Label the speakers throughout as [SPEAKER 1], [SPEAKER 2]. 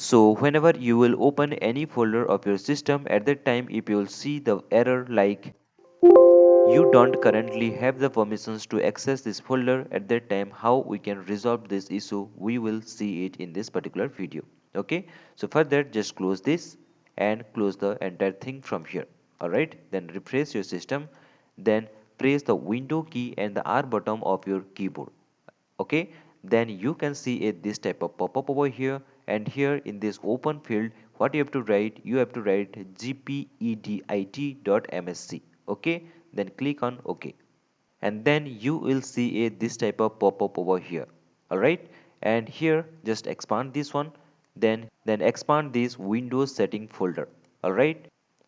[SPEAKER 1] So whenever you will open any folder of your system, at that time if you will see the error like you don't currently have the permissions to access this folder, at that time how we can resolve this issue, we will see it in this particular video. Okay, so for that just close this and close the entire thing from here. Alright, then refresh your system, then press the window key and the R button of your keyboard. Okay, then you can see this type of pop-up over here, and here in this open field what you have to write gpedit.msc. Okay, then click on OK, and then you will see this type of pop-up over here. All right, and here just expand this one, then expand this Windows setting folder. All right,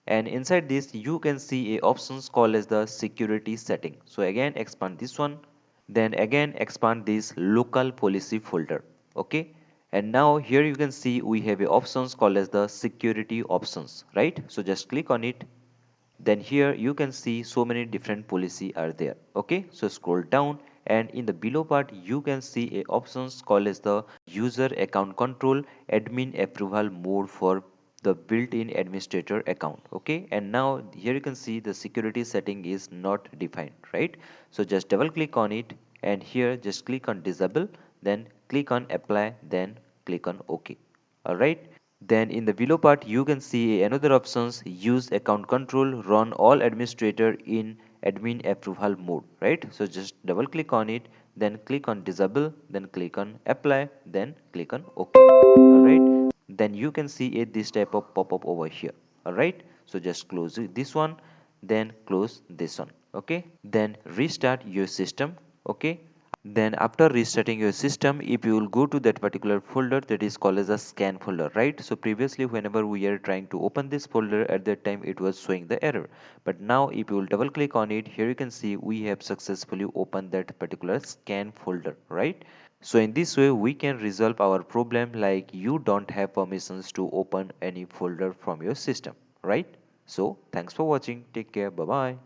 [SPEAKER 1] and inside this you can see a options called as the security setting. So again expand this one, then again expand this local policy folder. Okay, and now here you can see we have a options called as the security options, right? So just click on it, then here you can see so many different policy are there. Okay, so scroll down, and in the below part you can see a options called as the user account control admin approval mode for the built-in administrator account. Okay, and now here you can see the security setting is not defined, right? So just double click on it, and here just click on disable, then click on apply, then click on OK. All right, then in the below part you can see another options, use account control run all administrator in admin approval mode, right? So just double click on it, then click on disable, then click on apply, then click on OK. All right, then you can see this type of pop-up over here. All right, so just close this one, then close this one. Okay, then restart your system. Okay, then after restarting your system, if you will go to that particular folder, that is called as a scan folder, right? So previously whenever we are trying to open this folder, at that time it was showing the error, but now if you will double click on it, here you can see we have successfully opened that particular scan folder, right? So in this way we can resolve our problem like you don't have permissions to open any folder from your system, right? So thanks for watching, take care, bye bye.